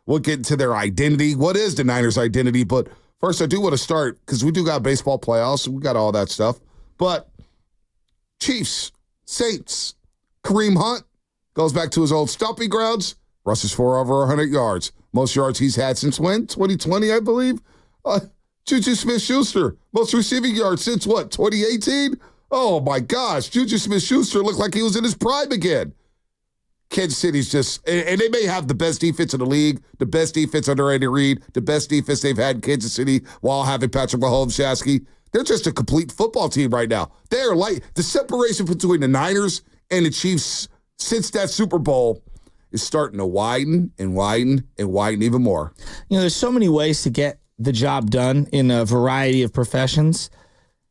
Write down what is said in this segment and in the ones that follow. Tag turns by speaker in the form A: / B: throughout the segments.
A: We'll get into their identity. What is the Niners' identity? But first, I do want to start, because we do got baseball playoffs, and we got all that stuff. But Chiefs, Saints, Kareem Hunt goes back to his old stomping grounds, rushes for over 100 yards. Most yards he's had since when? 2020, I believe. Juju Smith-Schuster, most receiving yards since what, 2018? Oh, my gosh. Juju Smith-Schuster looked like he was in his prime again. Kansas City's just, and they may have the best defense in the league, the best defense under Andy Reid, the best defense they've had in Kansas City while having Patrick Mahomes, Shasky. They're just a complete football team right now. They are like, the separation between the Niners and the Chiefs since that Super Bowl is starting to widen and widen and widen even more.
B: There's so many ways to get the job done in a variety of professions.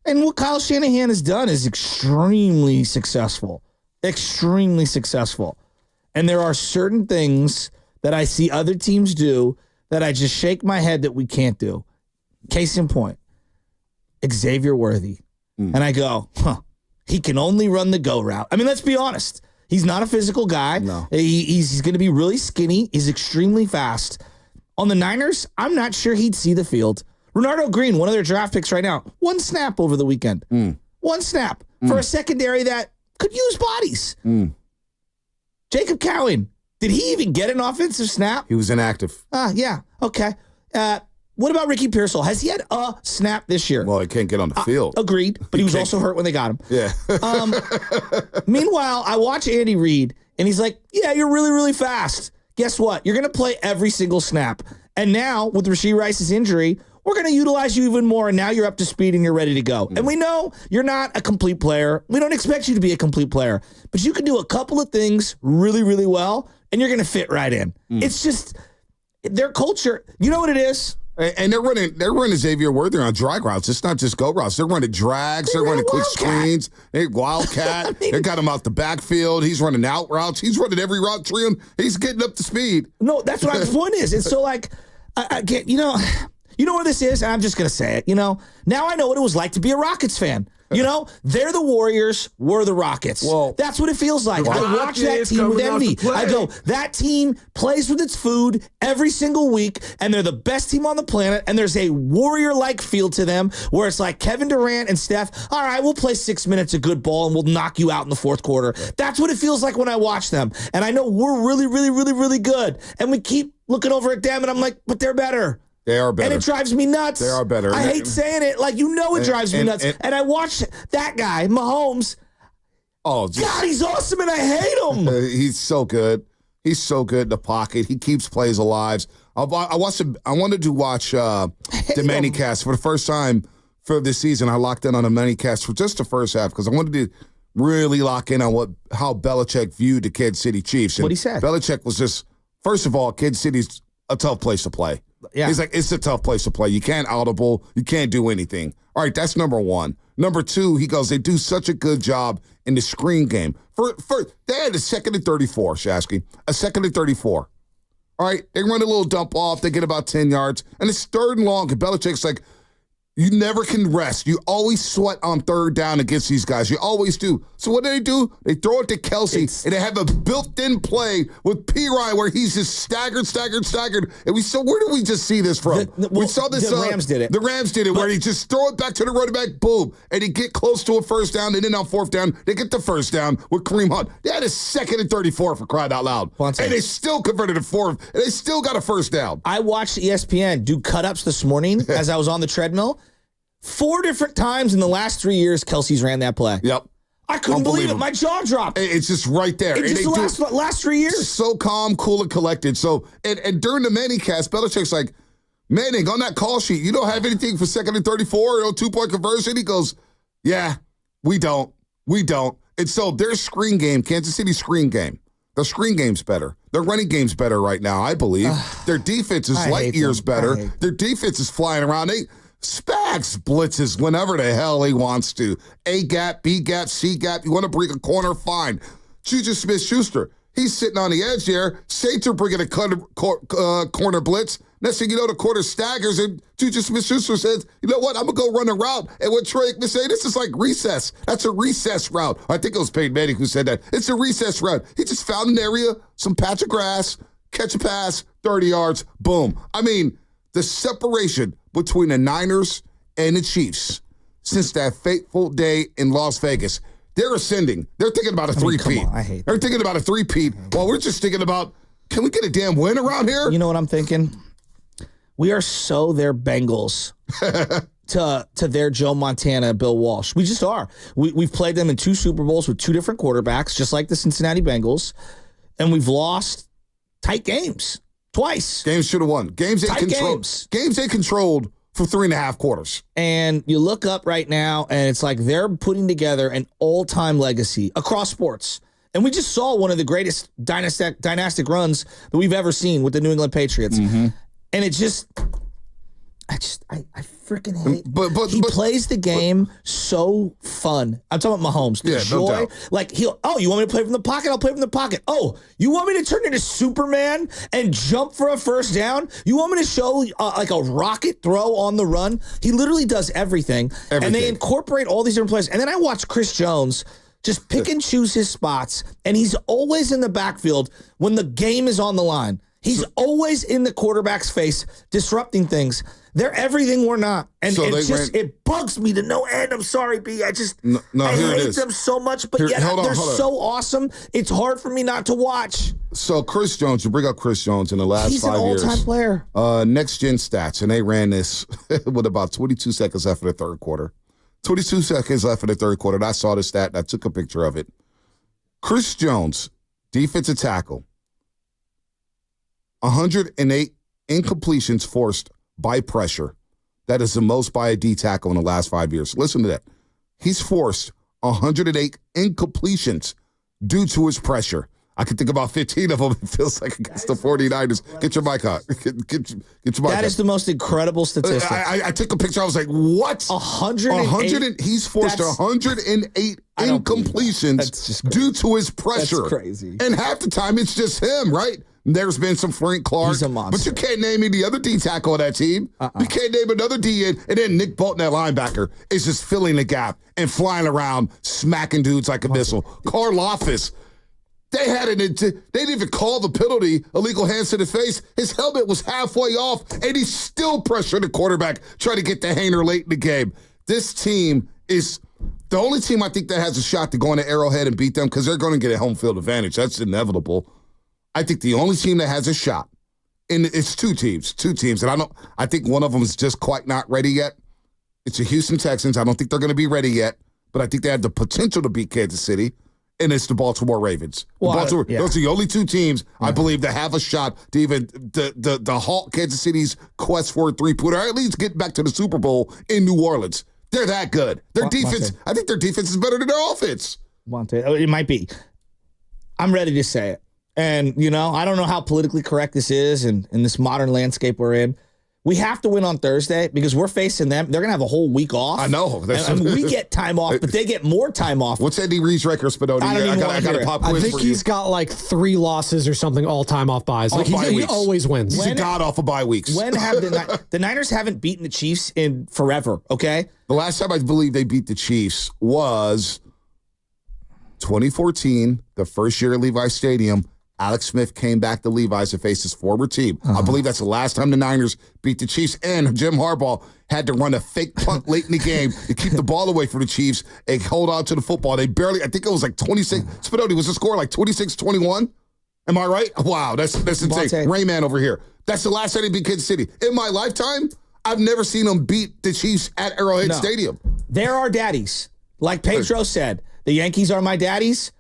B: And what Kyle Shanahan has done is extremely successful. Extremely successful. And there are certain things that I see other teams do that I just shake my head that we can't do. Case in point, Xavier Worthy. And I go, he can only run the go route. I mean, let's be honest. He's not a physical guy.
A: No.
B: He's going to be really skinny. He's extremely fast. On the Niners, I'm not sure he'd see the field. Renardo Green, one of their draft picks right now, one snap over the weekend. One snap for a secondary that could use bodies. Jacob Cowan, did he even get an offensive snap?
A: He was inactive.
B: Yeah. Okay. What about Ricky Pearsall? Has he had a snap this year?
A: Well, he can't get on the field.
B: Agreed, but he was also hurt when they got him.
A: Yeah.
B: Meanwhile, I watch Andy Reid, and he's like, yeah, you're really, really fast. Guess what? You're going to play every single snap. And now, with Rashee Rice's injury, we're going to utilize you even more, and now you're up to speed and you're ready to go. And we know you're not a complete player. We don't expect you to be a complete player, but you can do a couple of things really, really well, and you're going to fit right in. It's just their culture. You know what it is?
A: And they're running Xavier Worthy on drag routes. It's not just go routes. They're running drags. They're running quick screens. They wildcat. They got him out the backfield. He's running out routes. He's running every route tree. He's getting up to speed.
B: No, that's what the point is. It's so like, I get, you know what this is? And I'm just going to say it. Now I know what it was like to be a Rockets fan. They're the Warriors, we're the Rockets.
A: Well,
B: that's what it feels like. I watch that team with envy. I go, that team plays with its food every single week, and they're the best team on the planet, and there's a Warrior-like feel to them where it's like Kevin Durant and Steph, all right, we'll play 6 minutes of good ball, and we'll knock you out in the fourth quarter. That's what it feels like when I watch them. And I know we're really, really, really, really good. And we keep looking over at them, and I'm like, but they're better.
A: They are better.
B: And it drives me nuts.
A: They are better.
B: I hate saying it. It drives me nuts. And I watch that guy, Mahomes.
A: Oh,
B: God, he's awesome, and I hate him.
A: He's so good. He's so good in the pocket. He keeps plays alive. I wanted to watch the Manicast for the first time for this season. I locked in on a Manicast for just the first half because I wanted to really lock in on how Belichick viewed the Kansas City Chiefs.
B: What he said.
A: Belichick was just, first of all, Kansas City's a tough place to play.
B: Yeah.
A: He's like, it's a tough place to play. You can't audible. You can't do anything. All right, that's number one. Number two, he goes, they do such a good job in the screen game. They had a 2nd and 34, Shasky. A 2nd and 34. All right, they run a little dump off. They get about 10 yards. And it's 3rd and long. And Belichick's like, you never can rest. You always sweat on 3rd down against these guys. You always do. So what do? They throw it to Kelsey, and they have a built-in play with P-Ryan where he's just staggered. And where did we just see this from? We saw this.
B: The Rams did it.
A: The Rams did it, where he just throw it back to the running back, boom, and he get close to a first down, and then on 4th down, they get the first down with Kareem Hunt. They had a 2nd and 34 for crying out loud. And they still converted a 4th, and they still got a first down.
B: I watched ESPN do cut-ups this morning as I was on the treadmill. 4 different times in the last 3 years, Kelsey's ran that play.
A: Yep.
B: I couldn't believe it. My jaw dropped.
A: It's just right there.
B: It's just the last 3 years.
A: So calm, cool, and collected. So, and during the Manicast, Belichick's like, Manning, on that call sheet, you don't have anything for 2nd and 34, 2-point conversion? He goes, yeah, we don't. And so their screen game, Kansas City screen game, the screen game's better. Their running game's better right now, I believe. Their defense is light years better. Their defense is flying around. Spags blitzes whenever the hell he wants to. A gap, B gap, C gap. You want to bring a corner? Fine. Juju Smith-Schuster, he's sitting on the edge there. Saints are bringing a corner blitz. Next thing you know, the quarter staggers, and Juju Smith-Schuster says, you know what, I'm going to go run a route. And what Troy Aikman say, this is like recess. That's a recess route. I think it was Peyton Manning who said that. It's a recess route. He just found an area, some patch of grass, catch a pass, 30 yards, boom. I mean, the separation between the Niners and the Chiefs since that fateful day in Las Vegas, they're ascending. They're thinking about a three-peat.
B: Come on, I hate that.
A: They're thinking about a three-peat while we're just thinking about, can we get a damn win around here?
B: You know what I'm thinking? We are so their Bengals to their Joe Montana, Bill Walsh. We just are. We've played them in 2 Super Bowls with 2 different quarterbacks, just like the Cincinnati Bengals, and we've lost tight games twice.
A: Games should have won. Games they controlled for 3.5 quarters.
B: And you look up right now, and it's like they're putting together an all-time legacy across sports. And we just saw one of the greatest dynastic runs that we've ever seen with the New England Patriots. Mm-hmm. And it just, I freaking hate. But he plays the game so fun. I'm talking about Mahomes. The joy,
A: no doubt.
B: Like you want me to play from the pocket? I'll play from the pocket. Oh, you want me to turn into Superman and jump for a first down? You want me to show like a rocket throw on the run? He literally does everything. And they incorporate all these different plays. And then I watch Chris Jones just pick and choose his spots, and he's always in the backfield when the game is on the line. He's always in the quarterback's face, disrupting things. They're everything we're not. And
A: so
B: it bugs me to no end. I'm sorry, B. I hate them so much, but yet they're so awesome. It's hard for me not to watch.
A: So Chris Jones, you bring up Chris Jones in the last 5 years.
B: He's an all-time player.
A: Next Gen Stats, and they ran this with about 22 seconds left in the third quarter. 22 seconds left in the third quarter. And I saw the stat, and I took a picture of it. Chris Jones, defensive tackle, 108 incompletions forced by pressure. That is the most by a D tackle in the last 5 years. Listen to that. He's forced 108 incompletions due to his pressure. I can think about 15 of them. It feels like against the 49ers. Get your mic on. Get your mic on.
B: That is the most incredible statistic.
A: I took a picture. I was like, what?
B: 108?
A: He's forced 108 incompletions due to his pressure.
B: That's crazy.
A: And half the time, it's just him, right? There's been some Frank Clark.
B: He's a monster.
A: But you can't name me the other D tackle of that team. You can't name another D in. And then Nick Bolton, that linebacker, is just filling the gap and flying around, smacking dudes like a missile. Karlaftis. They didn't even call the penalty, illegal hands to the face. His helmet was halfway off, and he still pressured the quarterback, trying to get the hanger late in the game. This team is the only team I think that has a shot to go into Arrowhead and beat them because they're going to get a home field advantage. That's inevitable. I think the only team that has a shot, and it's two teams, and I think one of them is just quite not ready yet. It's the Houston Texans. I don't think they're going to be ready yet, but I think they have the potential to beat Kansas City. And it's the Baltimore Ravens. Those are the only 2 teams I believe that have a shot to even the halt Kansas City's quest for a 3-pointer, or at least get back to the Super Bowl in New Orleans. They're that good. Their defense, I think their defense is better than their offense.
B: It might be. I'm ready to say it. And, I don't know how politically correct this is in this modern landscape we're in. We have to win on Thursday because we're facing them. They're going to have a whole week off.
A: I know.
B: And we get time off, but they get more time off.
A: What's Andy Reid's record, Spinoni? I got a pop quiz
C: I think he's got like 3 losses or something, all time off buys. Like he always wins.
A: He's a god off of bye weeks.
B: When have the Niners haven't beaten the Chiefs in forever, okay?
A: The last time I believe they beat the Chiefs was 2014, the first year at Levi's Stadium. Alex Smith came back to Levi's to face his former team. I believe that's the last time the Niners beat the Chiefs. And Jim Harbaugh had to run a fake punt late in the game to keep the ball away from the Chiefs and hold on to the football. They barely, I think it was like 26. Spinoni, was the score like 26-21? Am I right? Wow, that's insane. Rayman over here. That's the last time they beat Kansas City. In my lifetime, I've never seen them beat the Chiefs at Arrowhead Stadium.
B: They're our daddies. Like Pedro said, the Yankees are my daddies.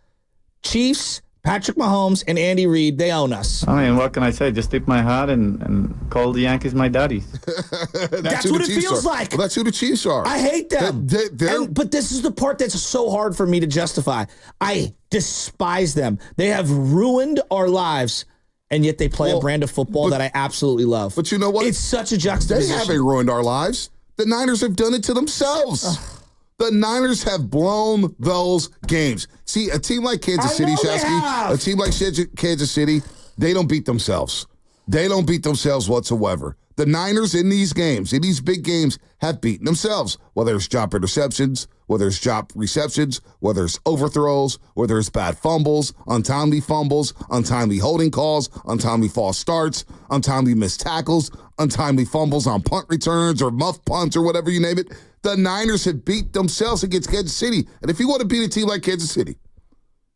B: Chiefs, Patrick Mahomes, and Andy Reid, they own us.
D: I mean, what can I say? Just tip my hat and call the Yankees my daddies.
B: That's what it feels like.
A: Well, that's who the Chiefs are.
B: I hate them. But this is the part that's so hard for me to justify. I despise them. They have ruined our lives, and yet they play a brand of football that I absolutely love.
A: But you know what?
B: It's such a juxtaposition.
A: They haven't ruined our lives. The Niners have done it to themselves. The Niners have blown those games. See, a team like Kansas City, Shasky, a team like Kansas City, they don't beat themselves. They don't beat themselves whatsoever. The Niners in these games, in these big games, have beaten themselves, whether it's drop interceptions, whether it's drop receptions, whether it's overthrows, whether it's bad fumbles, untimely holding calls, untimely false starts, untimely missed tackles, untimely fumbles on punt returns or muff punts or whatever you name it. The Niners have beat themselves against Kansas City. And if you want to beat a team like Kansas City,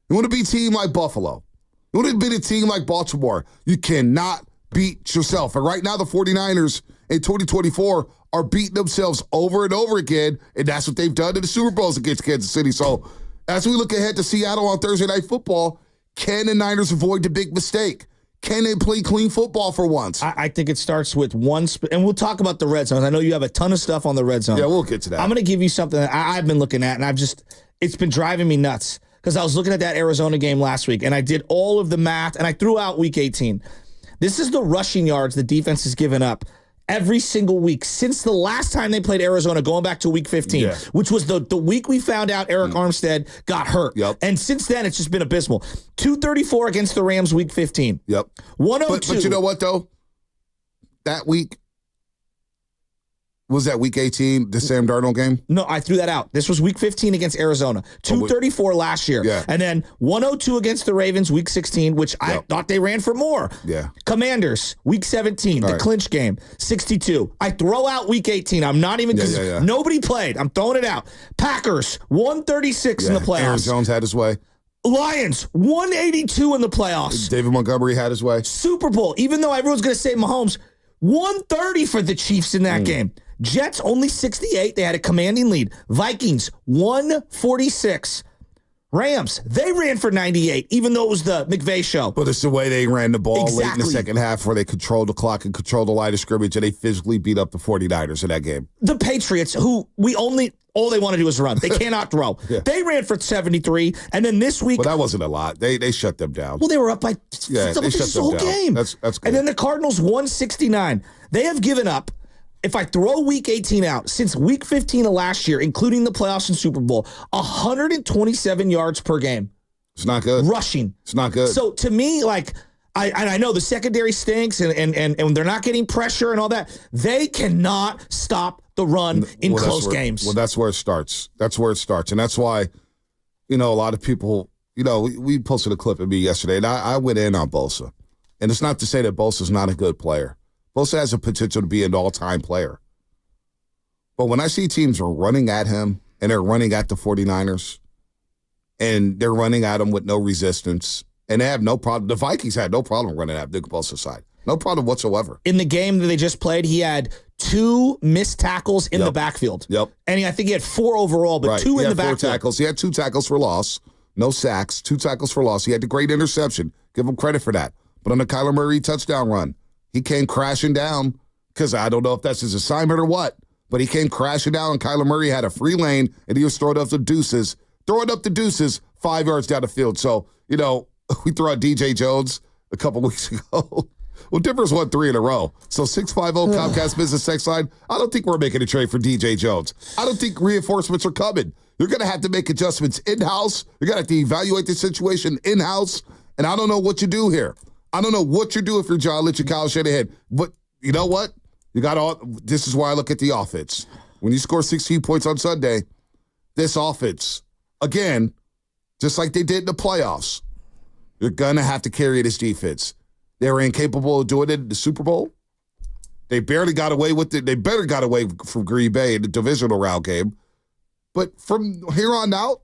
A: you want to beat a team like Buffalo, you want to beat a team like Baltimore, you cannot beat yourself. And right now, the 49ers in 2024 are beating themselves over and over again, and that's what they've done in the Super Bowls against Kansas City. So as we look ahead to Seattle on Thursday Night Football, can the Niners avoid the big mistake? Can they play clean football for once?
B: I think it starts with and we'll talk about the red zone. I know you have a ton of stuff on the red zone.
A: Yeah, we'll get to that.
B: I'm going to give you something that I've been looking at, and it's been driving me nuts because I was looking at that Arizona game last week, and I did all of the math, and I threw out Week 18. This is the rushing yards the defense has given up every single week since the last time they played Arizona, going back to Week 15, which was the week we found out Eric Armstead got hurt.
A: Yep.
B: And since then, it's just been abysmal. 234 against the Rams Week 15.
A: Yep.
B: 102.
A: But you know what, though? That week, was that Week 18, the Sam Darnold game?
B: No, I threw that out. This was Week 15 against Arizona. 234 last year.
A: Yeah.
B: And then 102 against the Ravens Week 16, which I thought they ran for more.
A: Yeah.
B: Commanders Week 17, the clinch game, 62. I throw out Week 18. I'm not even, because nobody played. I'm throwing it out. Packers, 136 in the playoffs.
A: Aaron Jones had his way.
B: Lions, 182 in the playoffs.
A: David Montgomery had his way.
B: Super Bowl, even though everyone's going to say Mahomes, 130 for the Chiefs in that game. Jets only 68. They had a commanding lead. Vikings 146. Rams, they ran for 98, even though it was the McVay show.
A: But it's the way they ran the ball late in the second half where they controlled the clock and controlled the line of scrimmage, and they physically beat up the 49ers in that game.
B: The Patriots, who all they want to do is run. They cannot throw. They ran for 73, and then this week...
A: But that wasn't a lot. They shut them down.
B: Well, they were up by
A: they shut
B: the whole
A: them down.
B: game.
A: That's good.
B: And then the Cardinals 169. They have given up, if I throw Week 18 out, since Week 15 of last year, including the playoffs and Super Bowl, 127 yards per game.
A: It's not good.
B: Rushing.
A: It's not good.
B: So to me, like, I know the secondary stinks and they're not getting pressure and all that. They cannot stop the run in close games.
A: Well, that's where it starts. That's where it starts. And that's why, a lot of people, we posted a clip of me yesterday, and I went in on Bosa. And it's not to say that Bosa's not a good player. Bosa has a potential to be an all-time player. But when I see teams are running at him, and they're running at the 49ers, and they're running at him with no resistance, and they have no problem. The Vikings had no problem running at Nick Bosa's side. No problem whatsoever.
B: In the game that they just played, he had 2 missed tackles in the backfield. And I think he had 4 overall, but 2 in the backfield.
A: 4 tackles. He had 2 tackles for loss. No sacks. 2 tackles for loss. He had the great interception. Give him credit for that. But on the Kyler Murray touchdown run, he came crashing down, because I don't know if that's his assignment or what, but he came crashing down, and Kyler Murray had a free lane, and he was throwing up the deuces 5 yards down the field. So, we threw out DJ Jones a couple weeks ago. Well, Denver's won 3 in a row. So 650 Comcast Business Text Line, I don't think we're making a trade for DJ Jones. I don't think reinforcements are coming. You're going to have to make adjustments in-house. You're going to have to evaluate the situation in-house, and I don't know what you do here. I don't know what you do if you're John Lynch and Kyle Shanahan. But you know what? This is why I look at the offense. When you score 16 points on Sunday, this offense, again, just like they did in the playoffs, you're going to have to carry this defense. They were incapable of doing it in the Super Bowl. They barely got away with it. They better got away from Green Bay in the divisional round game. But from here on out,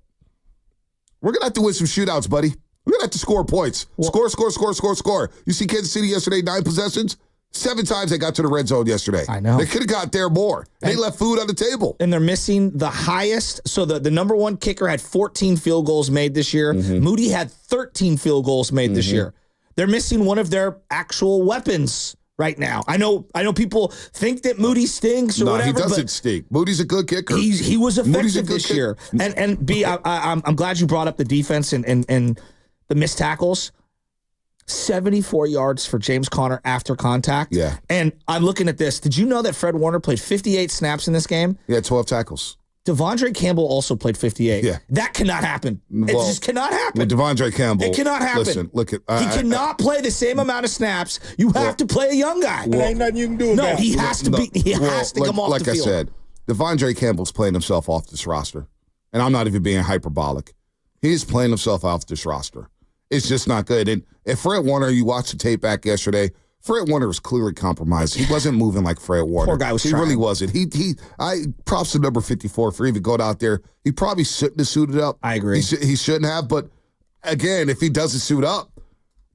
A: we're going to have to win some shootouts, buddy. We're going to have to score points. Score. You see Kansas City yesterday, 9 possessions? 7 times they got to the red zone yesterday.
B: I know.
A: They could have got there more. They left food on the table.
B: And they're missing the highest. So the number 1 kicker had 14 field goals made this year. Moody had 13 field goals made this year. They're missing one of their actual weapons right now. I know people think that Moody stinks or whatever.
A: No, he doesn't stink. Moody's a good kicker.
B: He was effective this year. And B, I'm glad you brought up the defense and the missed tackles. 74 yards for James Conner after contact.
A: Yeah.
B: And I'm looking at this. Did you know that Fred Warner played 58 snaps in this game?
A: Yeah, 12 tackles.
B: Devondre Campbell also played 58.
A: Yeah.
B: That cannot happen. It just cannot happen.
A: With Devondre Campbell.
B: It cannot happen.
A: Listen, look at.
B: He cannot play the same amount of snaps. You have to play a young guy.
E: Ain't nothing you can do about it.
B: He has to be. He has to come off the field.
A: Like I said, Devondre Campbell's playing himself off this roster. And I'm not even being hyperbolic. He's playing himself off this roster. It's just not good. And if Fred Warner, you watched the tape back yesterday, Fred Warner was clearly compromised. He wasn't moving like Fred Warner.
B: Poor guy was
A: He
B: trying.
A: really wasn't. I props to number 54 for even going out there. He probably shouldn't have suited up.
B: I agree.
A: He shouldn't have. But again, if he doesn't suit up,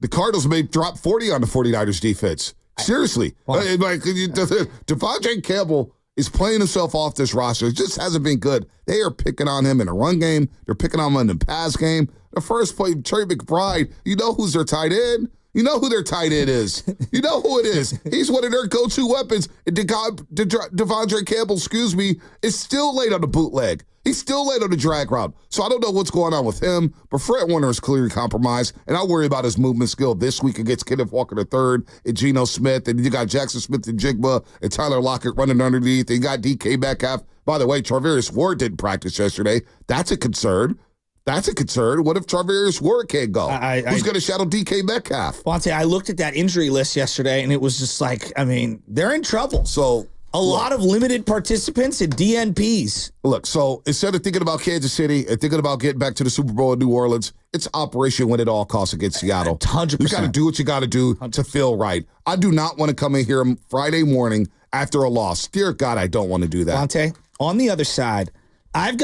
A: the Cardinals may drop 40 on the 49ers defense. Seriously. Devondre Campbell is playing himself off this roster. It just hasn't been good. They are picking on him in the run game. They're picking on him in the pass game. The first play, Trey McBride, you know who's their tight end? You know who their tight end is. You know who it is. He's one of their go-to weapons. And Devondre Campbell, is still late on the bootleg. He's still late on the drag route. So I don't know what's going on with him, but Fred Warner is clearly compromised, and I worry about his movement skill this week against Kenneth Walker III and Geno Smith, and you got Jackson Smith and Jigba and Tyler Lockett running underneath, and you got DK Metcalf. By the way, Charvarius Ward didn't practice yesterday. That's a concern. What if Charvarius Ward can't go? Who's going to shadow DK Metcalf?
B: Bonte, I looked at that injury list yesterday, and it was just like, they're in trouble.
A: So
B: a lot of limited participants and DNPs.
A: Look, so instead of thinking about Kansas City and thinking about getting back to the Super Bowl in New Orleans, it's Operation Win at All Costs against Seattle.
B: 100%.
A: You got to do what you got to do to feel right. I do not want to come in here Friday morning after a loss. Dear God, I don't want to do that.
B: Bonte, on the other side, I've got